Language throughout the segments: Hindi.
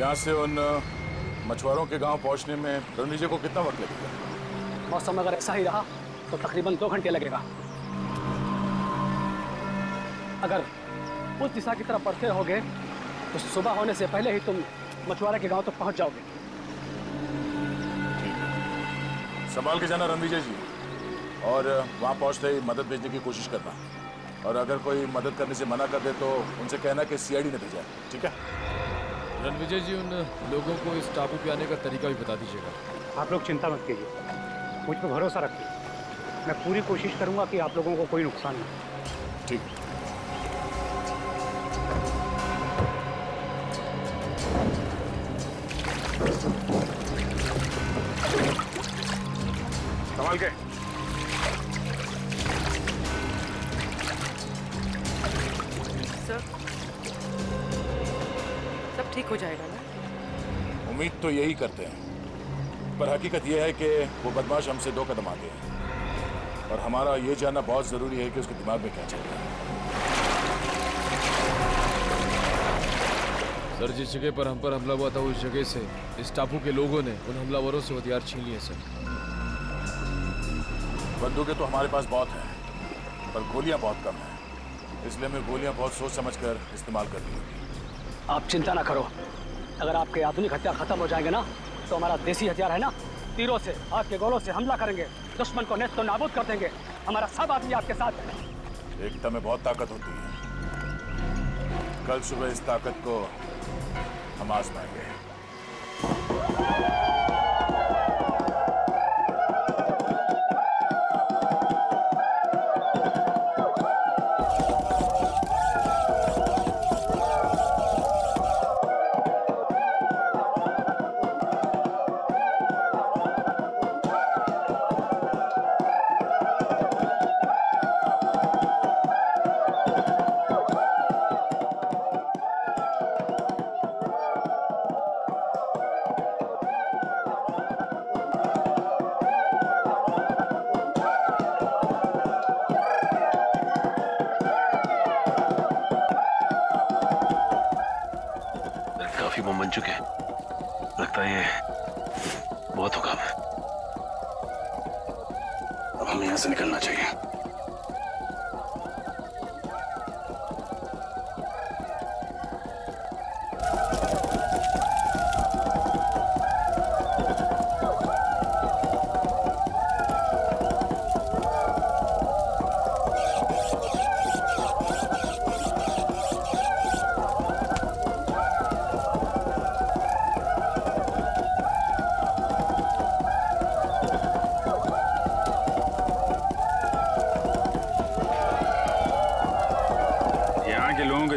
यहाँ से उन मछुआरों के गांव पहुंचने में रणवीर जी को कितना वक्त लगेगा? मौसम अगर ऐसा ही रहा तो तकरीबन 2 घंटे लगेगा। अगर उस दिशा की तरफ बढ़ते रहोगे तो सुबह होने से पहले ही तुम मछुआरे के गांव तक पहुंच जाओगे। संभाल के जाना रणविजय जी, और वहां पहुंचते ही मदद भेजने की कोशिश करना, और अगर कोई मदद करने से मना कर दे तो उनसे कहना कि सीआईडी ने भेजा है, ठीक है? रणविजय जी, उन लोगों को इस टापू पे आने का तरीका भी बता दीजिएगा। आप लोग चिंता मत कीजिए, मुझ पर भरोसा रखिए। मैं पूरी कोशिश करूंगा कि आप लोगों को कोई नुकसान ना हो। ठीक। संभाल के। सर, सब ठीक हो जाएगा ना? उम्मीद तो यही करते हैं, पर हकीकत यह है कि वो बदमाश हमसे 2 कदम आगे है, और हमारा ये जानना बहुत जरूरी है कि उसके दिमाग में क्या चल रहा है। सर, जिस जगह पर हम पर हमला हुआ था उस जगह से इस टापू के लोगों ने उन हमलावरों से हथियार छीन लिए सर। बंदूकें तो हमारे पास बहुत हैं, पर गोलियां बहुत कम हैं, इसलिए हमें गोलियां बहुत सोच समझकर इस्तेमाल करनी होगी। आप चिंता ना करो, अगर आपके आधुनिक हथियार खत्म हो जाएंगे ना तो हमारा देसी हथियार है ना, तीरों से, हाथ के गोलों से हमला करेंगे, दुश्मन को नेस्त नाबूद कर देंगे। हमारा सब आदमी आपके साथ है। एकता में बहुत ताकत होती है, कल सुबह इस ताकत को हम आजमाएंगे। बम बन चुके हैं, लगता है ये बहुत होगा। अब हमें यहां से निकलना चाहिए।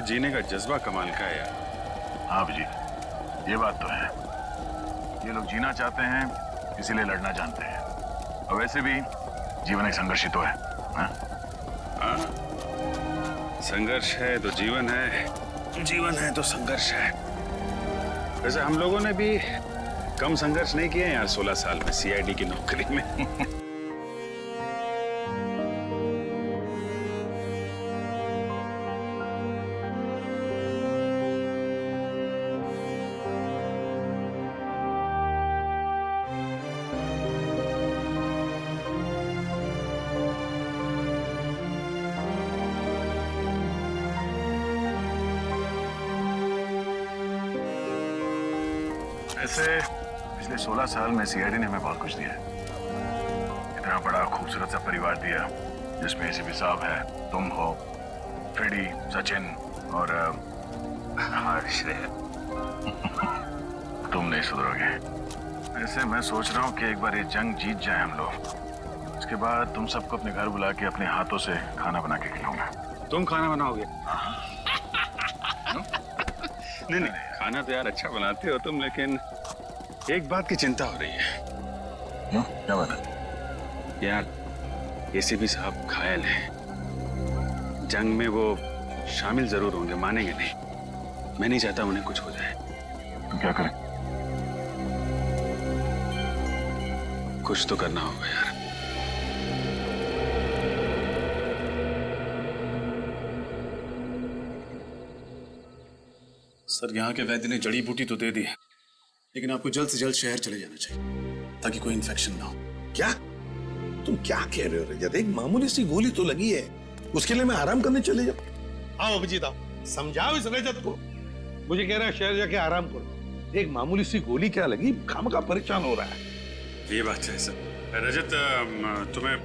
जीने का जज्बा कमाल का है यार। हाँ जी, ये बात तो है। ये लोग जीना चाहते हैं, इसीलिए लड़ना जानते हैं। और वैसे भी जीवन एक संघर्ष ही तो है। हाँ? संघर्ष है तो जीवन है, जीवन है तो संघर्ष है। वैसे हम लोगों ने भी कम संघर्ष नहीं किए यार 16 साल में सीआईडी की नौकरी में। ऐसे पिछले 16 साल में सीआईडी ने हमें बहुत कुछ दिया है। इतना बड़ा खूबसूरत सा परिवार दिया जिसमें एसीपी साहब है, तुम हो, फ्रेडी, सचिन और हर्ष है। तुम नहीं सुधरोगे। ऐसे मैं सोच रहा हूँ कि एक बार ये जंग जीत जाए हम लोग, उसके बाद तुम सबको अपने घर बुला के अपने हाथों से खाना बना के खिलाऊंगा। तुम खाना बनाओगे? नहीं नहीं, खाना तो यार अच्छा बनाते हो तुम, लेकिन एक बात की चिंता हो रही है। क्या बात है? यार एसीपी साहब घायल हैं, जंग में वो शामिल जरूर होंगे, मानेंगे नहीं। मैं नहीं चाहता उन्हें कुछ हो जाए। तो क्या करें? कुछ तो करना होगा यार। सर यहाँ के वैद्य ने जड़ी बूटी तो दे दी है, लेकिन आपको जल्द से जल्द शहर चले जाना चाहिए ताकि कोई इन्फेक्शन ना हो। क्या तुम क्या कह रहे हो रजत? एक मामूली सी गोली तो लगी है, उसके लिए मैं आराम करने चले जाऊं? आओ अभिजीत आओ, समझाओ इस रजत को। मुझे कह रहा है शहर जाके आराम करो। एक मामूली सी गोली क्या लगी, खामखा परेशान हो रहा है। ये बात है सर। रजत तुम्हें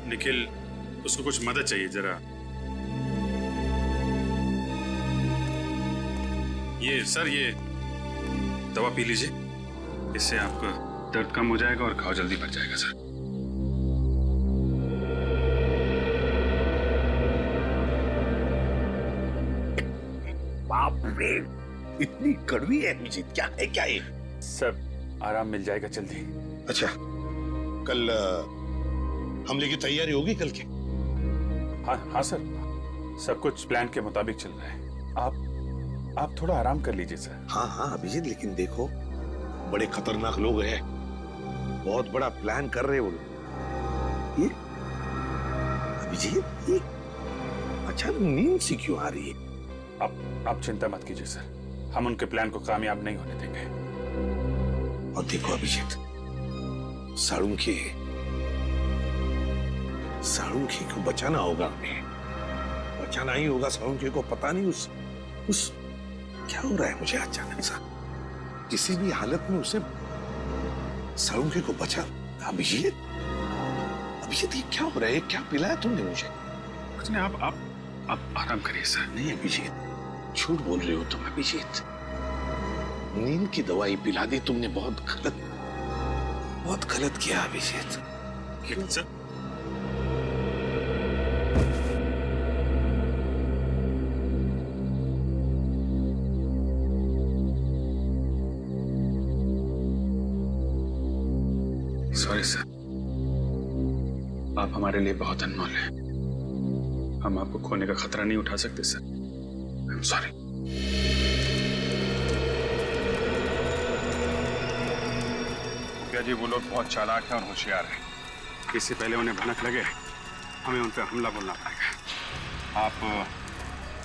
निखिल उसको कुछ मदद चाहिए जरा। ये सर ये दवा पी लीजिए, इससे आपका दर्द कम हो जाएगा और घाव जल्दी भर जाएगा सर। बाप रे, इतनी कड़वी है अभिजीत, क्या है क्या ये? सर आराम मिल जाएगा जल्दी। अच्छा, कल हमले की तैयारी होगी कल के? हाँ सर, सब कुछ प्लान के मुताबिक चल रहा है। आप थोड़ा आराम कर लीजिए सर। हाँ अभिजीत, लेकिन देखो बड़े खतरनाक लोग हैं, बहुत बड़ा प्लान कर रहे हैं वो लोग। ये अभिजीत, ये अचानक नींद सी क्यों आ रही है? आप चिंता मत कीजिए सर, हम उनके प्लान को कामयाब नहीं होने देंगे। और देखो अभिजीत, साळुंखे को बचाना होगा हमें, बचाना ही होगा साळुंखे को। पता नहीं उस क्या हो रहा है मुझे अचानक सा, किसी भी हालत में उसे साळुंखे को बचा। अभिजीत ये क्या हो रहा है? क्या पिलाया तुमने मुझे? कुछ नहीं, आप आराम करिए सर। नहीं अभिजीत, झूठ बोल रहे हो तुम अभिजीत। नींद की दवाई पिला दी तुमने, बहुत गलत किया अभिजीत। लेकिन सर सॉरी सर, आप हमारे लिए बहुत अनमोल हैं। हम आपको खोने का खतरा नहीं उठा सकते सर। I am sorry. मुखिया जी, वो लोग बहुत चालाक हैं और होशियार हैं। इससे पहले उन्हें भनक लगे, हमें उन पर हमला बोलना पड़ेगा। आप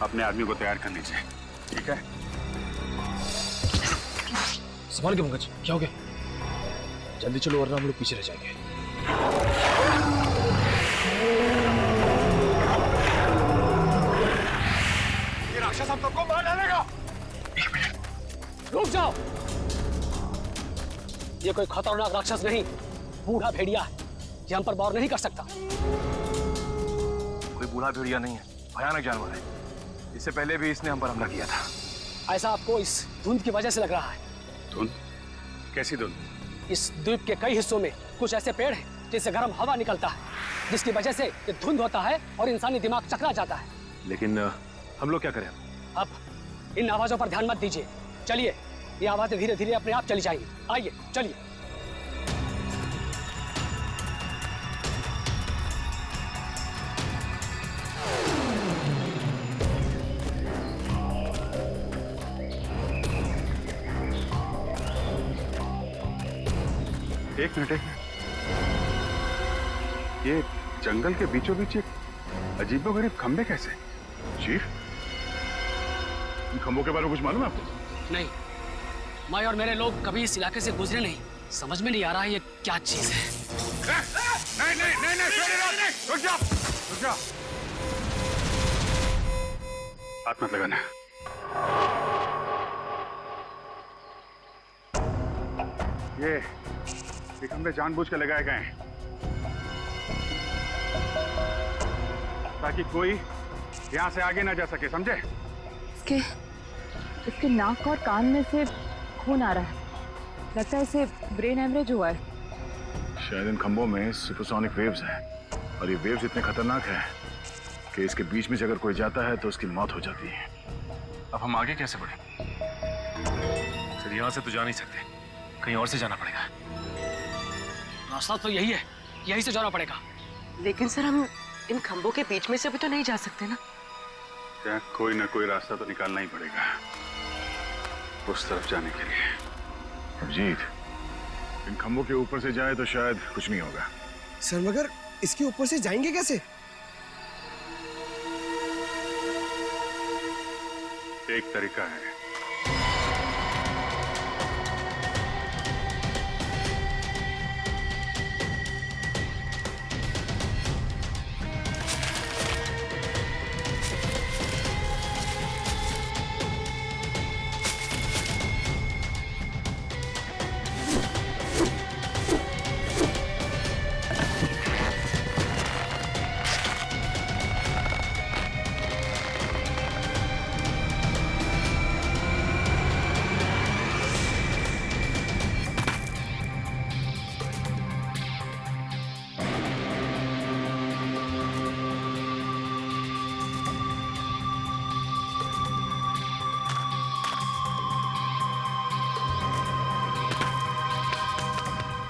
अपने आदमी को तैयार कर लीजिए, ठीक है? संभाल के पंकज, क्या हो गया? जल्दी चलो वरना हम लोग पीछे रह जाएंगे। ये राक्षस हम सबको मार डालेगा। रुक जाओ, ये कोई खतरनाक राक्षस नहीं, बूढ़ा भेड़िया है। ये हम पर वार नहीं कर सकता। कोई बूढ़ा भेड़िया नहीं है, भयानक जानवर है। इससे पहले भी इसने हम पर हमला किया था। ऐसा आपको इस धुंध की वजह से लग रहा है। धुंध? कैसी धुंध? इस द्वीप के कई हिस्सों में कुछ ऐसे पेड़ हैं जिससे गर्म हवा निकलता है, जिसकी वजह से ये धुंध होता है और इंसानी दिमाग चकरा जाता है। लेकिन हम लोग क्या करें? अब इन आवाजों पर ध्यान मत दीजिए, चलिए। ये आवाजें धीरे धीरे अपने आप चली जाएंगी। आइए चलिए। एक मिनट। ये जंगल के बीचों बीच एक अजीबोगरीब खंबे कैसे? चीफ, इन खंभों के बारे में कुछ मालूम है आपको? नहीं, मैं और मेरे लोग कभी इस इलाके से गुजरे नहीं, समझ में नहीं आ रहा है ये क्या चीज है। नहीं, रुक जा। हाथ मत लगाना। ये खंभे जानबूझ के लगाए गए हैं ताकि कोई यहाँ से आगे ना जा सके, समझे? इसके नाक और कान में से खून आ रहा है, लगता है इसे ब्रेन हेमरेज हुआ है। शायद इन खंभों में सुपरसोनिक वेव्स हैं और ये वेव्स इतने खतरनाक हैं कि इसके बीच में से अगर कोई जाता है तो उसकी मौत हो जाती है। अब हम आगे कैसे बढ़े? सर यहाँ से तो जा नहीं सकते, कहीं और से जाना पड़ेगा। रास्ता तो यही है, यहीं से जाना पड़ेगा। लेकिन सर हम इन खंभों के बीच में से भी तो नहीं जा सकते ना। क्या कोई ना कोई रास्ता तो निकालना ही पड़ेगा उस तरफ जाने के लिए। अभिजीत, इन खंभों के ऊपर से जाए तो शायद कुछ नहीं होगा। सर मगर इसके ऊपर से जाएंगे कैसे? एक तरीका है।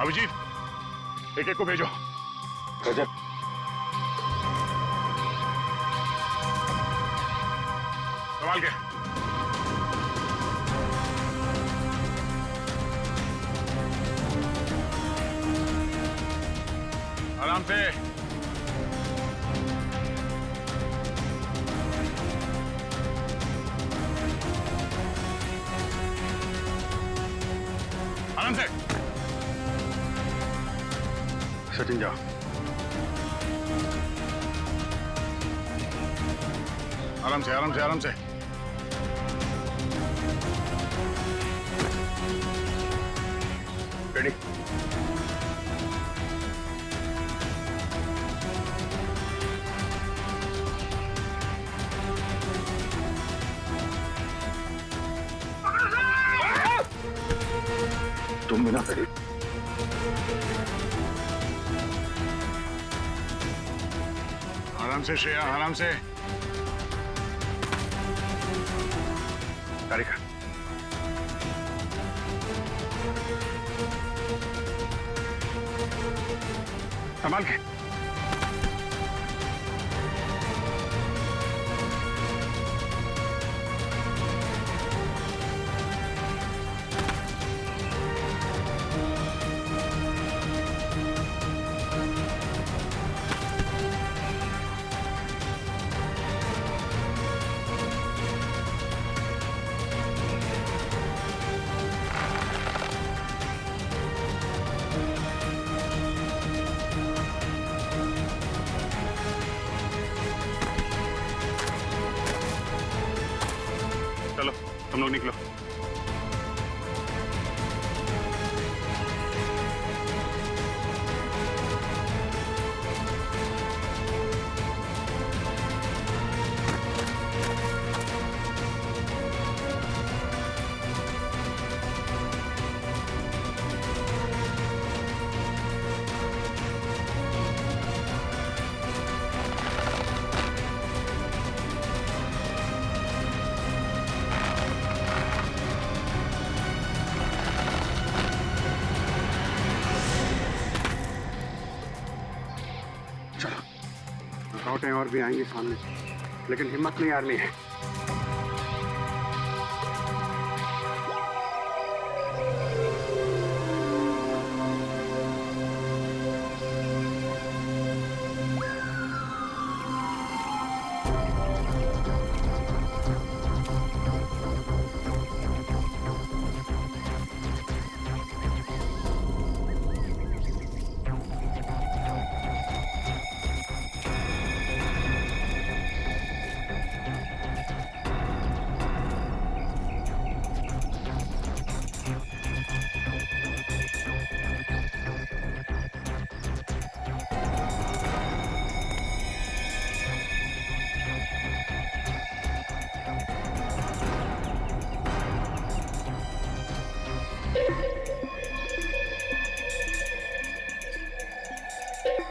अभिजीत, एक को भेजो। रजत, संभाल के। आराम से। आराम से। सचिन जाओ। आराम से, आराम से, आराम से। रेडी। तुम बिना रेडी। आराम से श्रेया, आराम से। तारिका, संभाल के। चलो, तुम लोग निकलो। रुकावटें और भी आएंगी सामने, लेकिन हिम्मत नहीं हारनी है।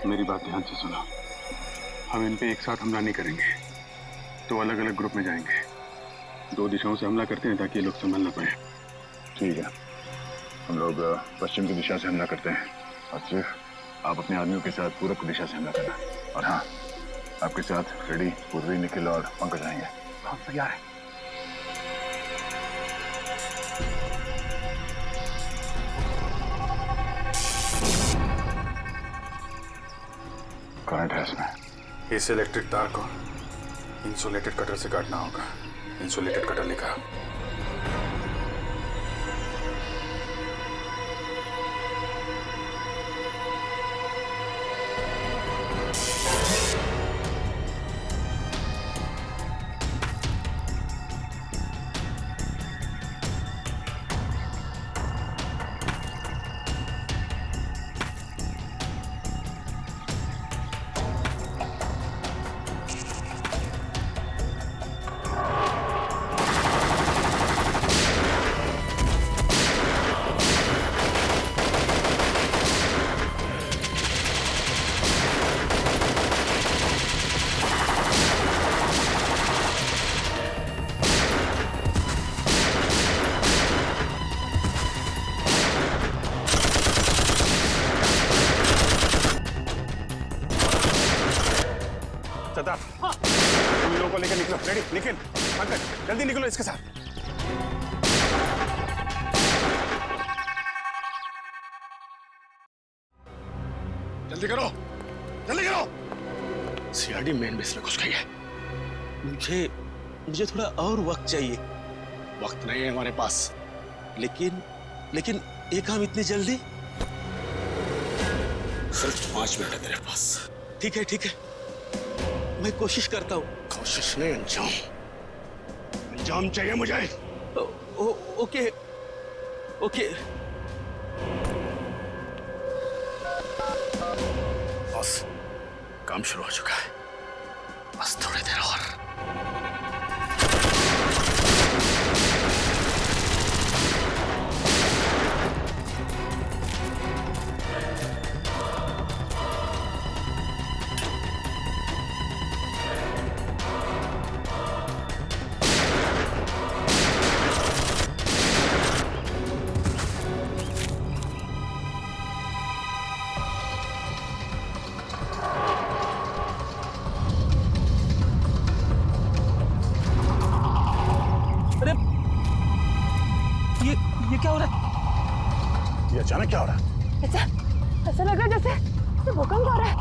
मेरी बात ध्यान से सुनो। हम इन पे एक साथ हमला नहीं करेंगे, तो अलग अलग ग्रुप में जाएंगे। 2 दिशाओं से हमला करते हैं ताकि ये लोग संभल ना पाए। ठीक है, हम लोग पश्चिम की दिशा से हमला करते हैं और सिर्फ आप अपने आदमियों के साथ पूरब की दिशा से हमला करना। और हाँ, आपके साथ फ्रेडी, पूर्वी, निखिल और पंकज आएंगे। हम तैयार हैं। करंट है इसमें। इस इलेक्ट्रिक तार को इंसुलेटेड कटर से काटना होगा। इंसुलेटेड कटर लिखा। सरदार, इन लोगों को लेकर निकलो। रेडी, निखिल, पंकज, जल्दी निकलो इसके साथ। जल्दी करो, जल्दी करो। सीआरडी मेन बेस में घुस गई है। मुझे थोड़ा और वक्त चाहिए। वक्त नहीं है हमारे पास। लेकिन ये काम इतनी जल्दी? सिर्फ 5 मिनट है तेरे पास। ठीक है, मैं कोशिश करता हूँ। कोशिश नहीं, अंजाम चाहिए मुझे। ओके। बस काम शुरू हो चुका है, बस थोड़ी देर और। ये क्या हो रहा है? ये अचानक क्या हो रहा है? ऐसा लग रहा है जैसे भूकंप हो रहा है।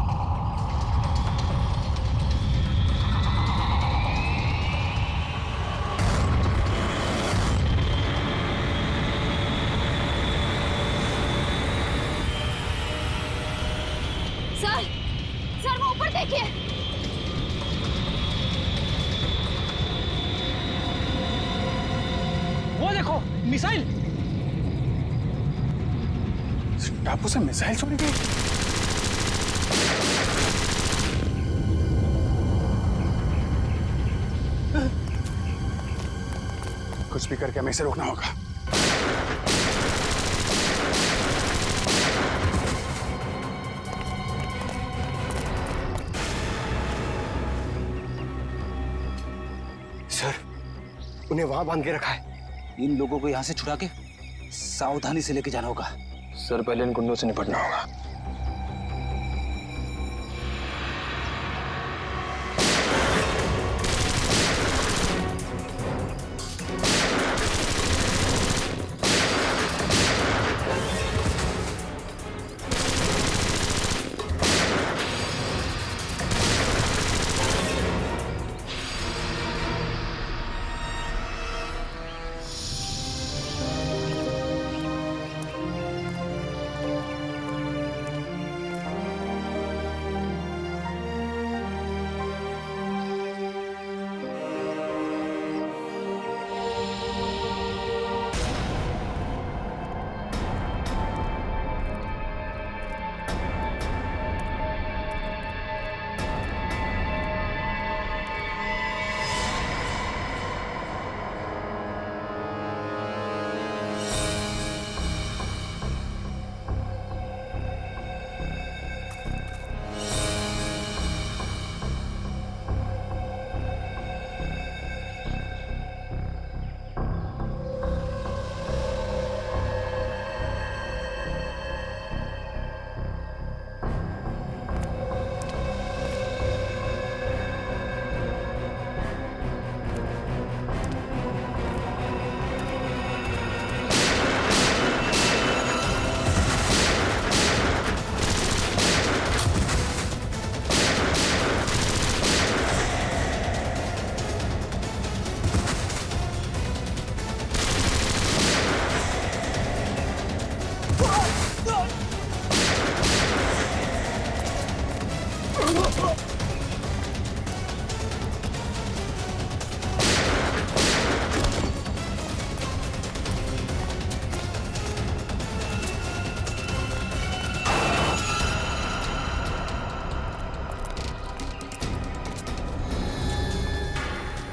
सर वो ऊपर देखिए। वो देखो, मिसाइल। टापू से मिसाइल छोड़ी गई। कुछ भी करके हमें इसे रोकना होगा। सर, उन्हें वहां बांध के रखा है। इन लोगों को यहाँ से छुड़ा के सावधानी से लेके जाना होगा। सर, पहले इन गुंडों से निपटना होगा।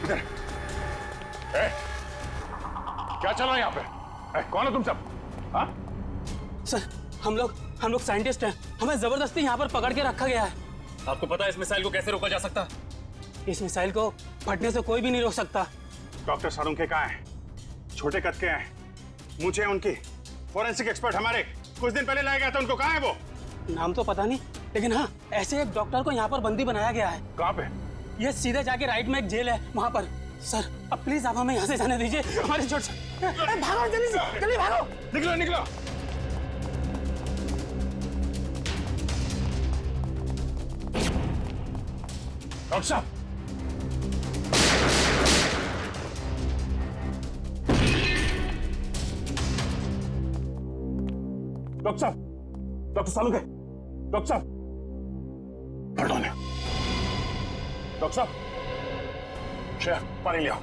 किधर? क्या चल रहा है यहाँ पे? कौन है तुम सब? हाँ? सर हम लोग साइंटिस्ट हैं। हमें जबरदस्ती यहाँ पर पकड़ के रखा गया है। आपको पता है इस मिसाइल को कैसे रोका जा सकता? इस मिसाइल को फटने से कोई भी नहीं रोक सकता। डॉक्टर सारुंखे कहाँ हैं? छोटे कद के हैं, मूंछें हैं उनकी। फॉरेंसिक एक्सपर्ट हमारे कुछ दिन पहले लाया गया था, उनको कहाँ है वो? नाम तो पता नहीं, लेकिन हाँ ऐसे एक डॉक्टर को यहाँ पर बंदी बनाया गया है। कहाँ पे? ये सीधे जाके राइट में एक जेल है, वहाँ पर। सर अब प्लीज आप हमें यहाँ से जाने दीजिए। हमारी चोट से भागो, जल्दी से जल्दी भागो। निकलो निकलो। डॉक्टर साहब, डॉक्टर साहब, डॉक्टर सालुंखे, डॉक्टर साहब, पढ़ो ने। डॉक्टर साहब, श्रेया पानी ले आओ।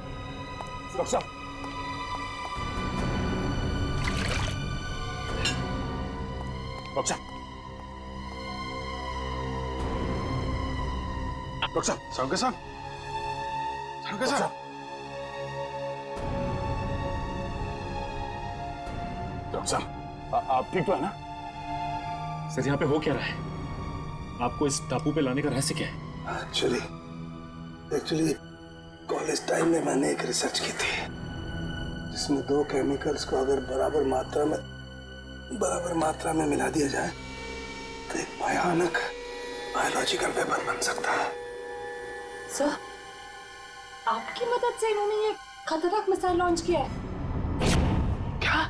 डॉक्टर साहब, डॉक्टर साहब, डॉक्टर साहब, सारुंखे साहब, सारुंखे साहब, डॉक्टर साहब, आप ठीक तो है ना? सर यहाँ पे हो क्या रहा है? आपको इस टापू पे लाने का रहस्य क्या है? एक्चुअली कॉलेज टाइम में मैंने एक रिसर्च की थी जिसमें दो केमिकल्स को अगर बराबर मात्रा में मिला दिया जाए तो एक भयानक बायोलॉजिकल वेपन बन सकता है। सर, आपकी मदद से इन्होंने ये खतरनाक मिसाइल लॉन्च किया है। क्या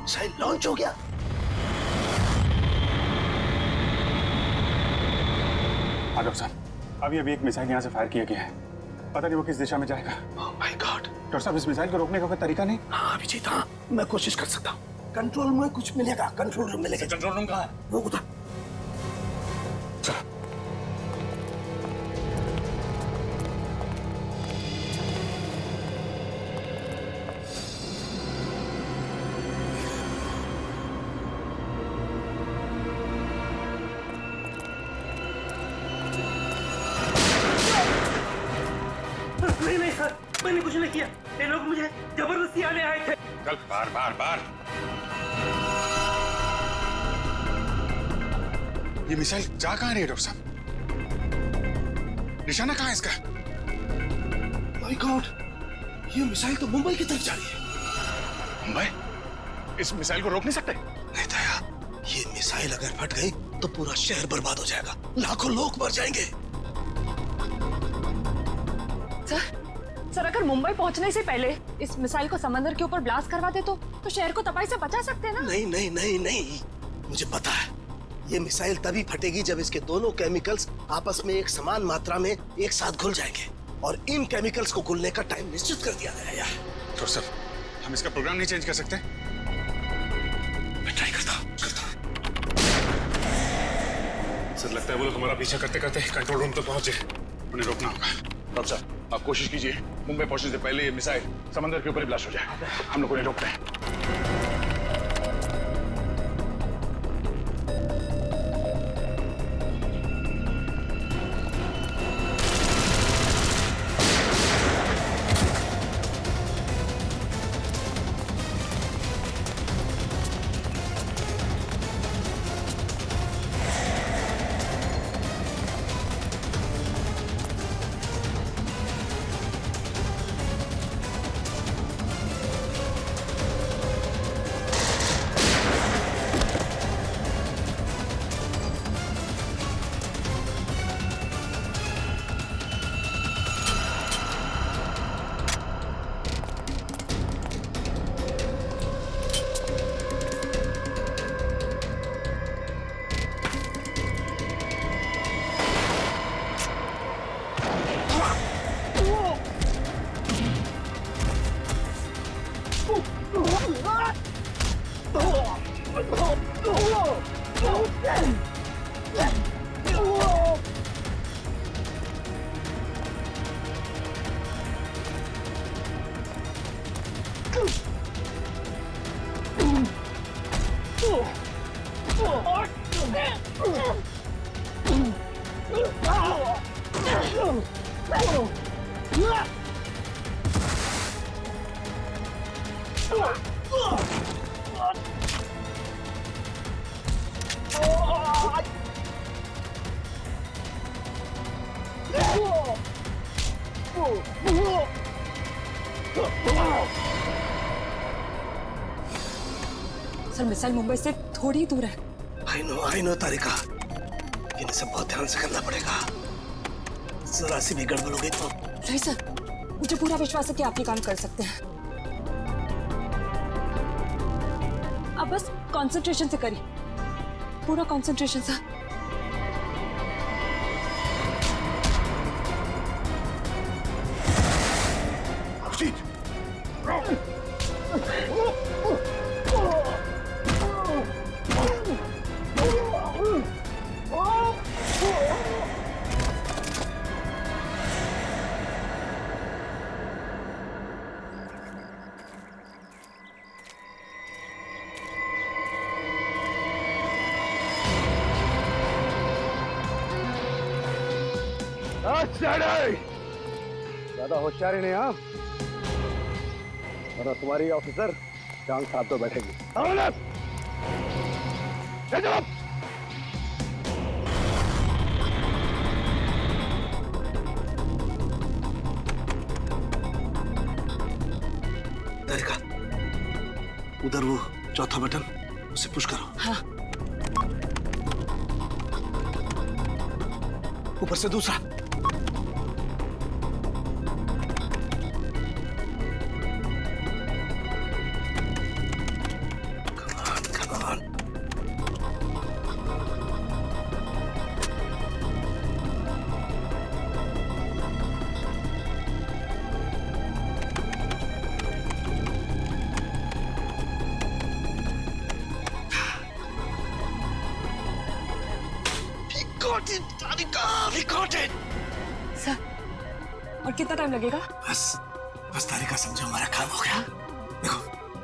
मिसाइल लॉन्च हो गया? हाँ डॉक्टर साहब, अभी एक मिसाइल यहाँ से फायर किया गया है। पता नहीं वो किस दिशा में जाएगा। Oh my God. डॉक्टर साहब, इस मिसाइल को रोकने का कोई तरीका नहीं? हाँ अभिजीत, हाँ मैं कोशिश कर सकता हूँ। कंट्रोल में कुछ मिलेगा, कंट्रोल रूम मिलेगा। कंट्रोल रूम कहाँ है? वो उधर। नहीं सर, मैंने कुछ नहीं किया। ये लोग मुझे जबरदस्ती आने आए थे। चल बार बार बार। ये मिसाइल जा कहाँ रही है डॉक्टर साहब? निशाना कहाँ है इसका? माय गॉड, ये मिसाइल तो मुंबई की तरफ जा रही है। मुंबई? इस मिसाइल को रोक नहीं सकते? नहीं दया, ये मिसाइल अगर फट गई तो पूरा शहर बर्बाद हो जाएगा, लाखों लोग मर जाएंगे। सर अगर मुंबई पहुंचने से पहले इस मिसाइल को समंदर के ऊपर ब्लास्ट करवा दे तो शहर को तबाही से बचा सकते हैं ना? नहीं नहीं नहीं नहीं, मुझे पता है ये मिसाइल तभी फटेगी जब इसके दोनों केमिकल्स आपस में एक समान मात्रा में एक साथ घुल जाएंगे, और इन केमिकल्स को घुलने का टाइम निश्चित कर दिया गया है। डॉक्टर साहब, हम इसका प्रोग्राम नहीं चेंज कर सकते? मैं ट्राई करता हूँ। सर लगता है वो लोग हमारा पीछा करते करते कंट्रोल रूम तक पहुंचे। उन्हें रोकना होगा। डॉक्टर साहब, आप कोशिश कीजिए मुंबई पहुंचने से पहले ये मिसाइल समंदर के ऊपर ही ब्लास्ट हो जाए। हम लोग उन्हें रोकते हैं। सर मिसाइल मुंबई से थोड़ी दूर है। आई नो तारिका, लेकिन इसे बहुत ध्यान से करना पड़ेगा। जरा सी भी गड़बड़ हो गई तो। नहीं सर, मुझे पूरा विश्वास है कि आप ये काम कर सकते हैं। आप बस कंसंट्रेशन से करिए, पूरा कंसंट्रेशन सर। ज्यादा होशियारी नहीं हाँ, और तुम्हारी ऑफिसर जान साहब तो बैठेगी। तारिका, उधर वो चौथा बटन, उसे पुश करो। हाँ। ऊपर से दूसरा। सर, और कितना टाइम लगेगा? बस तारिका, समझो हमारा काम हो गया।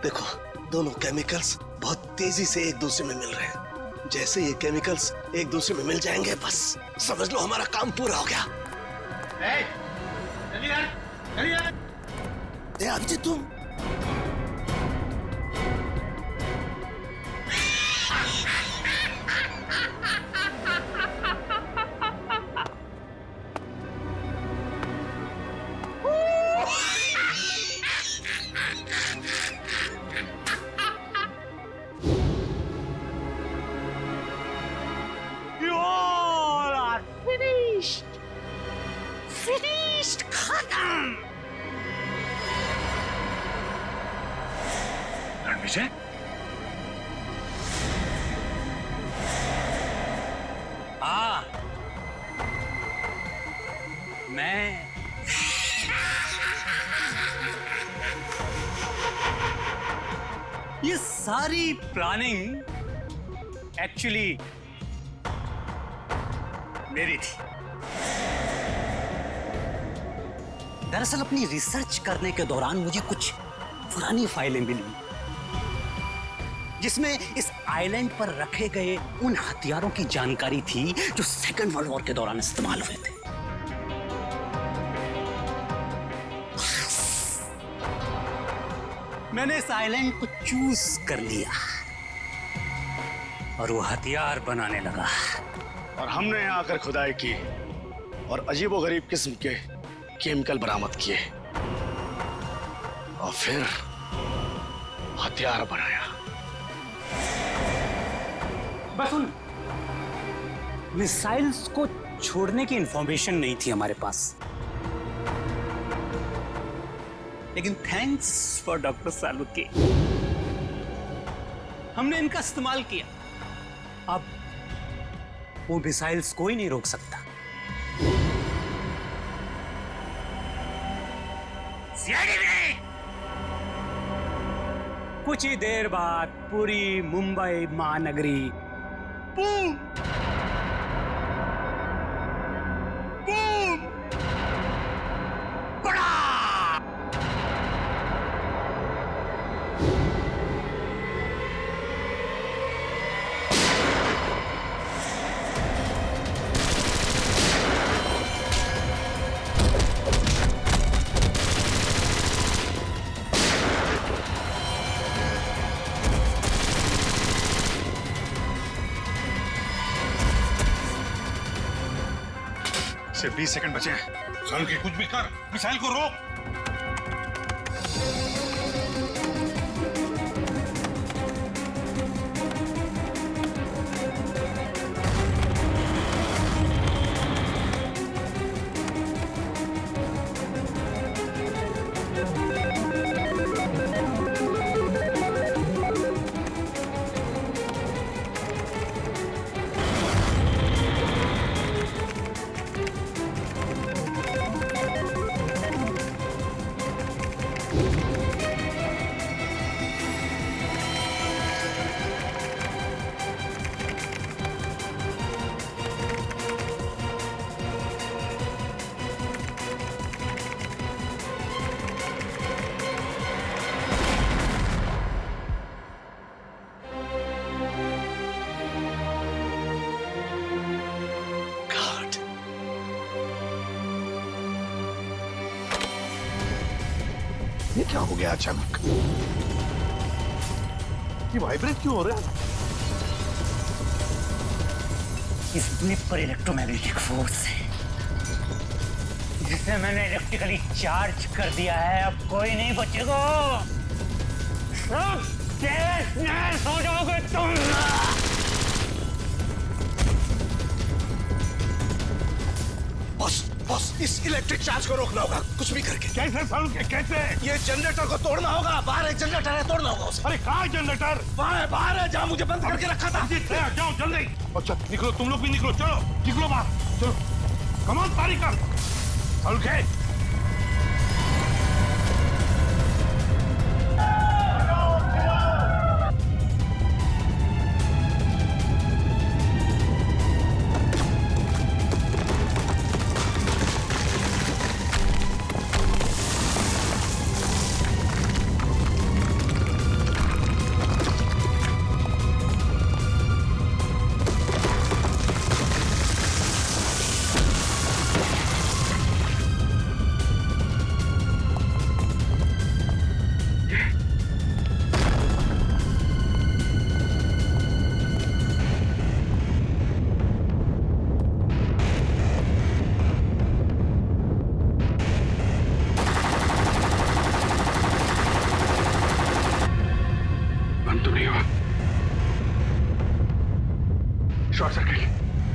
देखो, दोनों केमिकल्स बहुत तेजी से एक दूसरे में मिल रहे हैं। जैसे ये केमिकल्स एक दूसरे में मिल जाएंगे, बस समझ लो हमारा काम पूरा हो गया। अभिजीत, तुम फिनिश्ड, खत्म। रणविजय, हाँ, मैं ये सारी प्लानिंग एक्चुअली मेरी थी। दरअसल अपनी रिसर्च करने के दौरान मुझे कुछ पुरानी फाइलें मिली जिसमें इस आइलैंड पर रखे गए उन हथियारों की जानकारी थी जो सेकेंड वर्ल्ड वॉर के दौरान इस्तेमाल हुए थे। मैंने इस आइलैंड को चूज कर लिया और वो हथियार बनाने लगा। और हमने यहाँ आकर खुदाई की और अजीबोगरीब किस्म के केमिकल बरामद किए और फिर हथियार बनाया। बस उन मिसाइल्स को छोड़ने की इंफॉर्मेशन नहीं थी हमारे पास, लेकिन थैंक्स फॉर डॉक्टर सालुके, हमने इनका इस्तेमाल किया। अब वो मिसाइल्स कोई नहीं रोक सकता। कुछ ही देर बाद पूरी मुंबई महानगरी बूम बूम बड़ा सिर्फ 20 सेकंड बचे हैं। सालुंखे कुछ भी कर, मिसाइल को रोक। ये क्या हो गया अचानक? ये वाइब्रेट क्यों हो रहा है? इस ब्लिप पर इलेक्ट्रोमैग्नेटिक फोर्स है जिसे मैंने इलेक्ट्रिकली चार्ज कर दिया है। अब कोई नहीं बचेगा, सब तहस-नहस हो जाओगे तुम। बॉस, इस इलेक्ट्रिक चार्ज को रोकना होगा कुछ भी करके। कैसे सालुंखे, कैसे? ये जनरेटर को तोड़ना होगा। बाहर एक जनरेटर है, तोड़ना होगा उसे। अरे कहाँ है जनरेटर? बाहर है, जहाँ मुझे बंद करके रखा था। जाओ जल्दी। अच्छा निकलो, तुम लोग भी निकलो, चलो निकलो बाहर, चलो कमान पारी कर। सालुंखे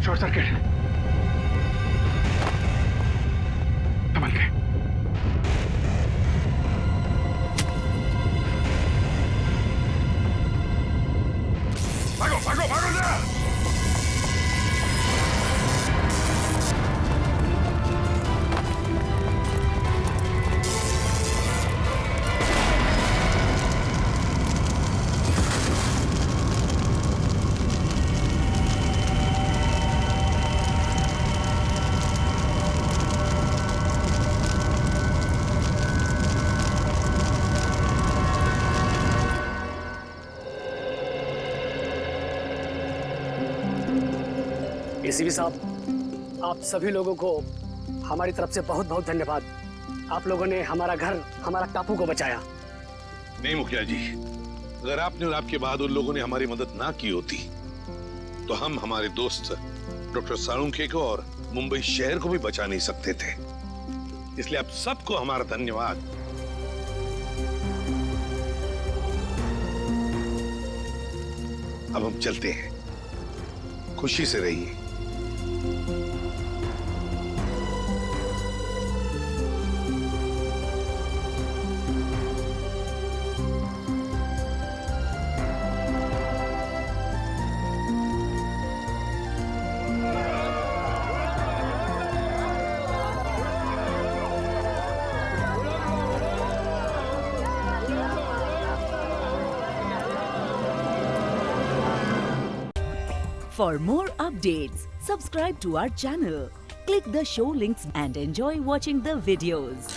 शॉर्ट सर्किट संभल के। भागो भागो भागो ना। एसीपी साहब, आप सभी लोगों को हमारी तरफ से बहुत बहुत धन्यवाद। आप लोगों ने हमारा घर, हमारा टापू को बचाया। नहीं मुखिया जी, अगर आपने और आपके बहादुर लोगों ने हमारी मदद ना की होती तो हम हमारे दोस्त डॉक्टर सालुंखे को और मुंबई शहर को भी बचा नहीं सकते थे। इसलिए आप सबको हमारा धन्यवाद। अब हम चलते हैं, खुशी से रहिए। For more updates, subscribe to our channel, click the show links and enjoy watching the videos.